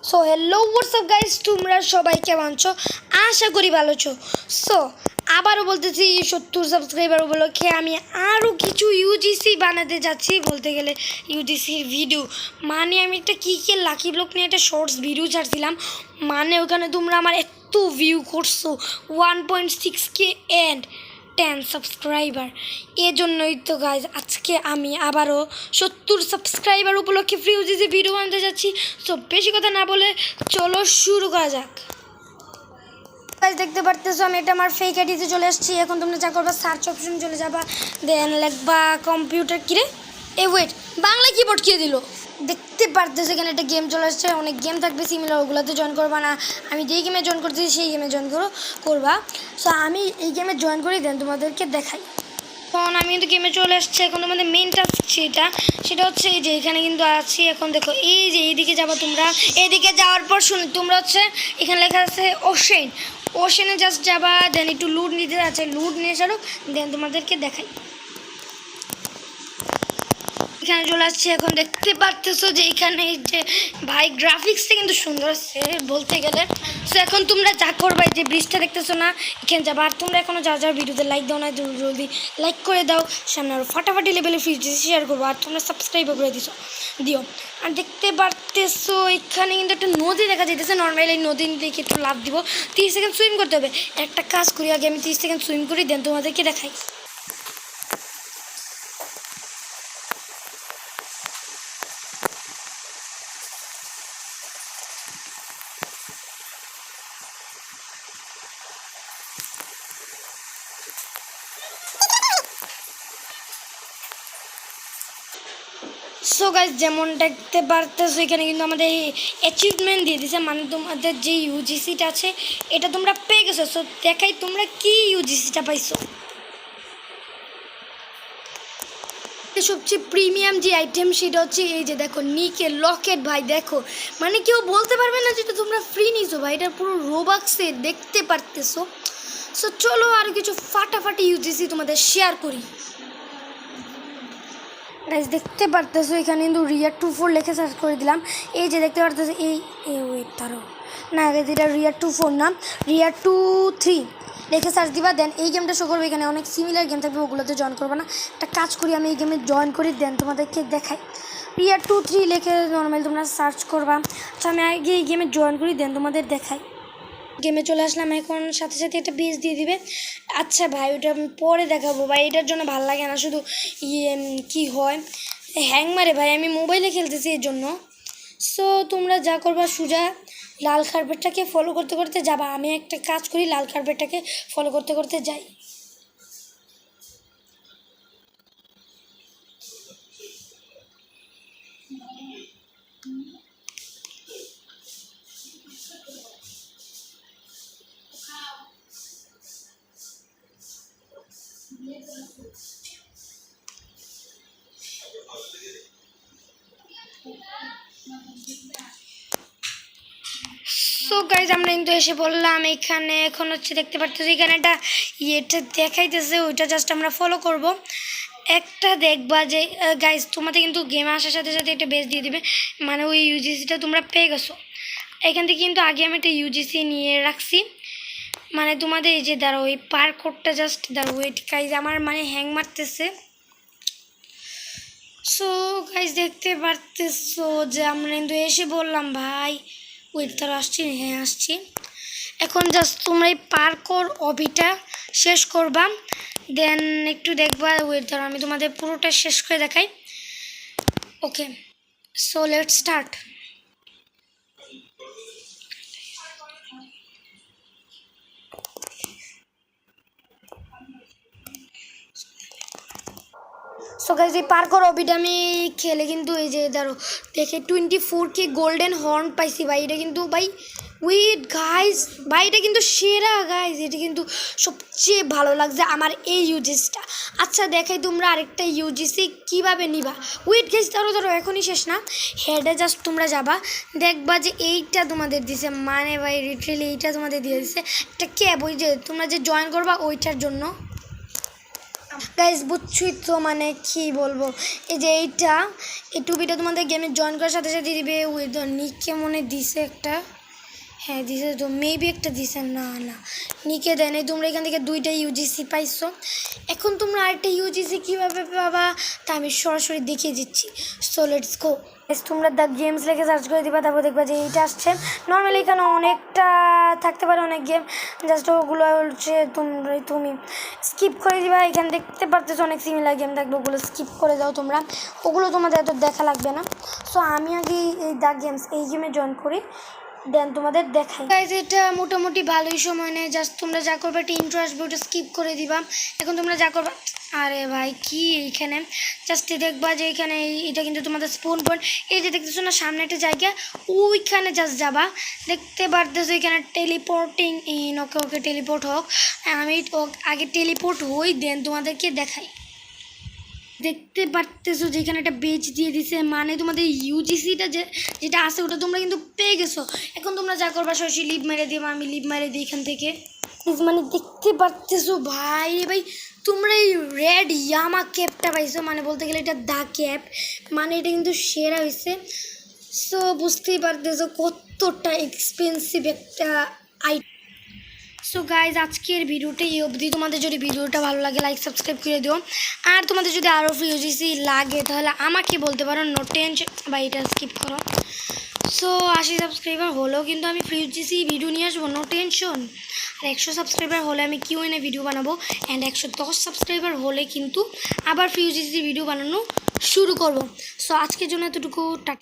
So hello WhatsApp guys, তোমরা সবাই কেমন আছো? আশা করি ভালো আছো। সো আবারও বলতেছি, 70 সাবস্ক্রাইবার উপলক্ষে আমি আরও কিছু ইউজিসি বানাতে যাচ্ছি। বলতে গেলে ইউজিসির ভিডিও, মানে আমি একটা কী লাকি ব্লক নিয়ে একটা শর্টস ভিডিও ছাড়ছিলাম, মানে ওখানে তোমরা আমার এত ভিউ করছো, 1.6K অ্যান্ড 10 সাবস্ক্রাইবার। এজন্যই তো গাইজ আজকে আমি আবারও 70 সাবস্ক্রাইবার উপলক্ষে ফ্রি ইউজিসি ভিডিও বানাতে যাচ্ছি। সো বেশি কথা না বলে চলো শুরু করা যাক। গাইজ দেখতে পারতেছো আমি এটা আমার ফেক আইডিতে চলে আসছি। এখন তোমরা যা করবা, সার্চ অপশন চলে যাবা, দেন লিখবা কম্পিউটার কিরে ওয়েট বাংলা কিবোর্ড কে দিল। দেখতে পারতেছো এখানে একটা গেম চলে আসছে, অনেক গেম থাকবে সিমিলার, ওগুলোতে জয়েন করবা না। আমি যেই গেমে জয়েন করতেছি সেই গেমে জয়েন করবা। সো আমি এই গেমে জয়েন করি, দেন তোমাদেরকে দেখাই। এখন আমি কিন্তু গেমে চলে আসছি। এখন তোমাদের মেন টাস্ক সেটা হচ্ছে এই যে এখানে কিন্তু আছি। এখন দেখো এই যে এইদিকে যাবো তোমরা, এইদিকে যাওয়ার পর শুনে তোমরা হচ্ছে এখানে লেখা আছে ওশেনে জাস্ট যাবা, দেন একটু লুট নিতে আছে, লুট নিয়ে ছাড়ো, দেন তোমাদেরকে দেখাই। এখানে চলে আসছে। এখন দেখতে পারতেছো যে এখানে যে ভাই গ্রাফিক্সটা কিন্তু সুন্দর আছে বলতে গেলে। সো এখন তোমরা যা করবা, যে ব্রিজটা দেখতেছো না, এখানে যাবা। আর তোমরা এখনও যা ভিডিওতে লাইক দাও না, জলদি লাইক করে দাও, সামনে আরও ফাটাফাটি লেভেলে ফিজ শেয়ার করবো, আর তোমরা সাবস্ক্রাইবও করে দিও। আর দেখতে পারতেছো এখানে কিন্তু একটা নদী দেখা যাইতেছে। নর্মালি এই নদী দিকে একটু লাভ দিব, 30 সেকেন্ড সুইম করতে হবে। একটা কাজ করি, আগে আমি 30 সেকেন্ড সুইম করি, দেন তোমাদেরকে দেখাই। সো গাইজ যেমন দেখতে পারতেছো এখানে কিন্তু আমাদের অ্যাচিভমেন্ট দিয়ে দিছে, মানে তোমাদের যে ইউজিসিটা আছে এটা তোমরা পেয়ে গেছো। সো দেখাই তোমরা কি ইউজিসিটা পাইছো। সবচেয়ে প্রিমিয়াম যে আইটেম সেটা হচ্ছে এই যে দেখো নিকে লকেট। ভাই দেখো, মানে কেউ বলতে পারবে না যেটা তোমরা ফ্রি নিছো ভাই, এটা পুরো রোবাক্সে দেখতে পারতেছো। সো চলো আর কিছু ফাটাফাটি ইউজিসি তোমাদের শেয়ার করি। গাইজ দেখতে পারতেছো এখানে কিন্তু রিয়ার 24 লিখে সার্চ করে দিলাম। এই যে দেখতে পারতেছো এই ওয়েট তারও না, এটা রিয়ার 24 না, রিয়ার 23 লিখে সার্চ দিবা, দেন এই গেমটা শো করবে। এখানে অনেক সিমিলার গেম থাকবে, ওগুলোতে জয়েন করবে না। একটা কাজ করি, আমি এই গেমে জয়েন করি, দেন তোমাদেরকে দেখাই। রিয়ার 23 লিখে নর্মালি তোমরা সার্চ করবা। আচ্ছা আমি আগে এই গেমে জয়েন করি, দেন তোমাদের দেখাই। গেমে চলে আসলাম, এখন সাথে সাথে একটা বেজ দিয়ে দিবে। আচ্ছা ভাই ওটা আমি পরে দেখাবো ভাই, এটার জন্য ভালো লাগে না, শুধু কি হয় হ্যাং মারে ভাই, আমি মোবাইলে খেলতেছি এর জন্য। সো তোমরা যা করবা, সোজা লাল কার্পেটটাকে ফলো করতে করতে যাবা। আমি একটা কাজ করি, লাল কার্পেটটাকে ফলো করতে করতে যাই। সো গাইজ আমরা কিন্তু এসে বললাম এখানে। এখন হচ্ছে দেখতে পারতেছি এখানে একটা ইয়েটা দেখাইতেছে, ওইটা জাস্ট আমরা ফলো করব। একটা দেখবা যে গাইজ তোমাদের কিন্তু গেমে আসার সাথে সাথে একটা বেস দিয়ে দিবে, মানে ওই ইউজিসিটা তোমরা পেয়ে গেছো। এখান থেকে কিন্তু আগে আমি একটা ইউজিসি নিয়ে রাখছি, মানে তোমাদের এই যে দাঁড়ো ওই পার কোডটা জাস্ট দাঁড়ো ওয়েট গাইজ, আমার মানে হ্যাং মারতেছে। সো গাইজ দেখতে পারতেছো যে আমরা কিন্তু এসে বললাম ভাই ওয়েট তারা আসছি, হ্যাঁ আসছি। এখন জাস্ট তোমরা এই পার্কর অবিটা শেষ করবা, দেন একটু দেখবা। ওয়েট ধরো আমি তোমাদের পুরোটা শেষ করে দেখাই। Okay so let's start. So guys এই পার্কর অবিটা আমি খেলে কিন্তু এই যে ধরো দেখে 24K গোল্ডেন হর্ন পাইছি ভাই। এটা কিন্তু ভাই উইট গাইজ ভাই, এটা কিন্তু সেরা গাইজ, এটা কিন্তু সবচেয়ে ভালো লাগছে আমার এই ইউজিসটা। আচ্ছা দেখাই তোমরা আরেকটা ইউজিসি কীভাবে নিবা। উইট গাইজ ধরো এখনই শেষ না, হেডে জাস্ট তোমরা যাবা, দেখবা যে এইটা তোমাদের দিছে, মানে ভাই লিটারেলি এইটা তোমাদের দিয়ে দিছে একটা ক্যাব, ওই যে তোমরা যে জয়েন করবা ওইটার জন্য। গাইজ বুঝছই তো মানে কি বলবো, এই যে এইটা এই টুপিটা তোমাদের গেমে জয়েন করার সাথে সাথে দিবে উইথ নিকে মনে দিছে একটা, হ্যাঁ দিছে তো মেবি একটা দিছে, না না নিকে দেয় নাই। তোমরা এখান থেকে 2টা ইউজিসি পাইছো, এখন তোমরা আরেকটা ইউজিসি কীভাবে পাবা তা আমি সরাসরি দেখিয়ে দিচ্ছি। So let's go. তোমরা দ্য গেমস লিখে সার্চ করে দিবা, তারপর দেখবা যে এইটা আসছে। নর্মালি এখানে অনেকটা থাকতে পারে, অনেক গেম, জাস্ট ওগুলো হচ্ছে তুমি স্কিপ করে দিবা। এখানে দেখতে পারতেছো অনেক সিমিলার গেম থাকবে, ওগুলো স্কিপ করে দাও তোমরা, ওগুলো তোমাদের এত দেখা লাগবে না। সো আমি আগে এই দ্য গেমস এই গেমে জয়েন করি, দেন তোমাদের দেখাই। গাইজ এটা মোটামুটি ভালোই সময় নেই, জাস্ট তোমরা যা করবে একটা ইন্ট্রো আসবে ওটা স্কিপ করে দিবা। এখন তোমরা যা করবা, আরে ভাই কি এইখানে জাস্ট দেখবা যে এখানে এটা কিন্তু তোমাদের স্পোন পয়েন্ট, এই যে দেখতেছো না সামনে একটা জায়গা, ওইখানে জাস্ট যাবা। দেখতে পারতেছো এখানে teleporting in, okay okay teleport হোক, আমি আগে টেলিপোর্ট হই দেন তোমাদেরকে দেখাই। দেখতে পারতেছো যেখানে একটা বেচ দিয়ে দিছে, মানে তোমাদের ইউজিসিটা যেটা আছে ওটা তোমরা কিন্তু পেয়ে গেছো। এখন তোমরা যা করবা সরাসরি লিভ মেরে দিবা, আমি লিভ মেরে দিই এখান থেকে। মানে দেখতে পারতেছো ভাই ভাই তোমরা এই রেড ইয়ামা ক্যাপটা পাইছো, মানে বলতে গেলে এটা দা ক্যাপ, মানে এটা কিন্তু সেরা হয়েছে। সো বুঝতেই পারতেছো কতটা এক্সপেন্সিভ একটা আইটেম। সো গাইজ আজকের ভিডিওটা এই অবধি। তোমাদের যদি ভিডিওটা ভালো লাগে লাইক সাবস্ক্রাইব করে দিও, আর তোমাদের যদি আরও ফ্রি ইউজিসি লাগে তাহলে আমাকে বলতে পারো, নো টেনশন, বা এটা স্কিপ করো। সো 80 সাবস্ক্রাইবার হলেও কিন্তু আমি ফ্রি ইউজিসি ভিডিও নিয়ে আসবো, নো টেনশন। আর 100 সাবস্ক্রাইবার হলে আমি কিউএনএ ভিডিও বানাবো, অ্যান্ড 110 সাবস্ক্রাইবার হলে কিন্তু আবার ফ্রি ইউজিসি ভিডিও বানানো শুরু করব। সো আজকের জন্য এতটুকু।